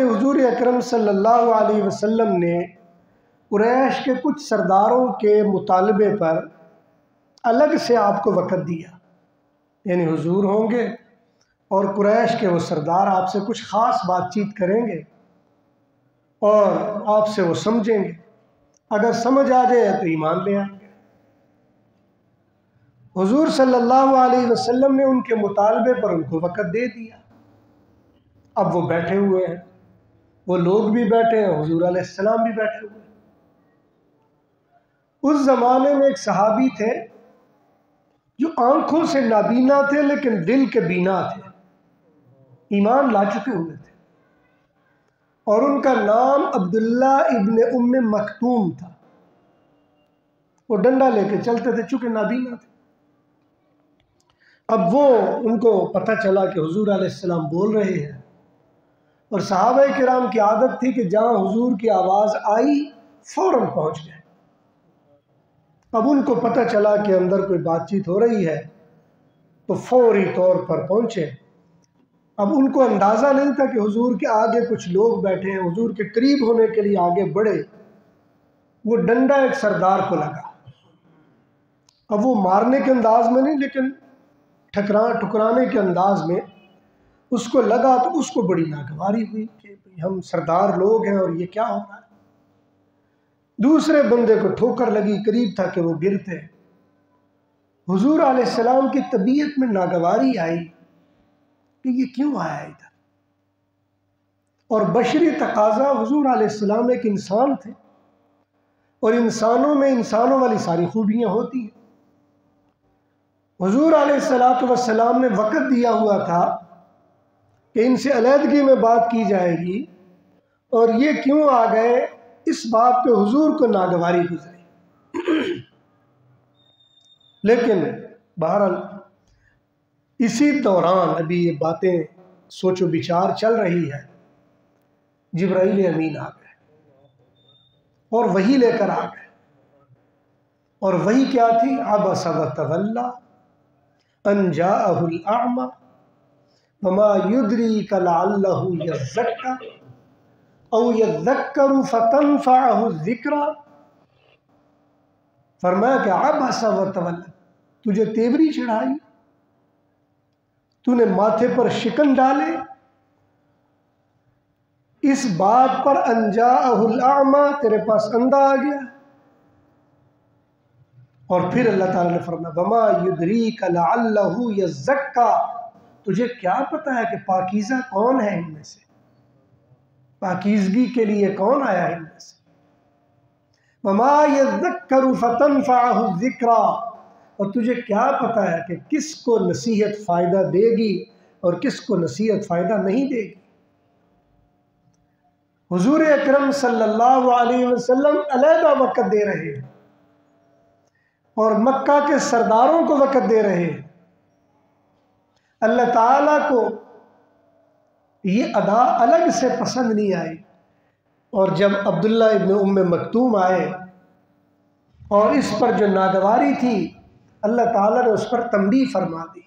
کہ حضور اکرم صلی اللہ علیہ وسلم نے قریش کے کچھ سرداروں کے مطالبے پر الگ سے آپ کو وقت دیا، یعنی حضور ہوں گے اور قریش کے وہ سردار آپ سے کچھ خاص بات چیت کریں گے اور آپ سے وہ سمجھیں گے، اگر سمجھ آ جائے تو ایمان لے آئیں گے۔ حضور صلی اللہ علیہ وسلم نے ان کے مطالبے پر ان کو وقت دے دیا۔ اب وہ بیٹھے ہوئے ہیں، وہ لوگ بھی بیٹھے ہیں، حضور علیہ السلام بھی بیٹھے ہوئے ہیں۔ اس زمانے میں ایک صحابی تھے جو آنکھوں سے نابینا تھے لیکن دل کے بینا تھے، ایمان لا چکے ہوئے تھے، اور ان کا نام عبداللہ ابن ام مکتوم تھا۔ وہ ڈنڈا لے کے چلتے تھے چونکہ نابینا تھے۔ اب وہ ان کو پتہ چلا کہ حضور علیہ السلام بول رہے ہیں، اور صحابہ کرام کی عادت تھی کہ جہاں حضور کی آواز آئی فوراً پہنچ گئے۔ اب ان کو پتہ چلا کہ اندر کوئی بات چیت ہو رہی ہے تو فوری طور پر پہنچے۔ اب ان کو اندازہ نہیں تھا کہ حضور کے آگے کچھ لوگ بیٹھے ہیں، حضور کے قریب ہونے کے لیے آگے بڑھے۔ وہ ڈنڈا ایک سردار کو لگا، اب وہ مارنے کے انداز میں نہیں لیکن ٹھکرانے کے انداز میں اس کو لگا، تو اس کو بڑی ناگواری ہوئی کہ ہم سردار لوگ ہیں اور یہ کیا ہو رہا ہے۔ دوسرے بندے کو ٹھوکر لگی، قریب تھا کہ وہ گرتے۔ حضور علیہ السلام کی طبیعت میں ناگواری آئی کہ یہ کیوں آیا ادھر، اور بشری تقاضا، حضور علیہ السلام ایک انسان تھے اور انسانوں میں انسانوں والی ساری خوبیاں ہوتی ہیں۔ حضور علیہ السلام نے وقت دیا ہوا تھا کہ ان سے علیحدگی میں بات کی جائے گی، اور یہ کیوں آ گئے، اس بات پہ حضور کو ناگواری گزری۔ لیکن بہرحال اسی دوران ابھی یہ باتیں سوچ و بچار چل رہی ہے، جبرائیل امین آ گئے اور وحی لے کر آ گئے۔ اور وحی کیا تھی؟ عبس وتولی ان جاءہ الاعمی وما یدریک لعلہ یزکی او یذکر فتنفعہ الذکری۔ فرمایا کہ عبس وتولی، تجھے تیوری چڑھائی، تو نے ماتھے پر شکن ڈالے، اس بات پر ان جاءہ الاعمی، تیرے پاس اندھا آ گیا۔ اور پھر اللہ تعالیٰ نے فرمایا وما یدریک لعلہ یزکی، تجھے کیا پتا ہے کہ پاکیزہ کون ہے ان میں سے، پاکیزگی کے لیے کون آیا ہے ان میں سے۔ وما یذکر فتنفعہ الذکری، اور تجھے کیا پتا ہے کہ کس کو نصیحت فائدہ دے گی اور کس کو نصیحت فائدہ نہیں دے گی۔ حضور اکرم صلی اللہ علیہ وسلم علیحدہ وقت دے رہے ہیں اور مکہ کے سرداروں کو وقت دے رہے ہیں۔ اللہ تعالیٰ کو یہ ادا الگ سے پسند نہیں آئی، اور جب عبداللہ ابن ام مکتوم آئے اور اس پر جو ناگواری تھی، اللہ تعالیٰ نے اس پر تنبیہ فرما دی۔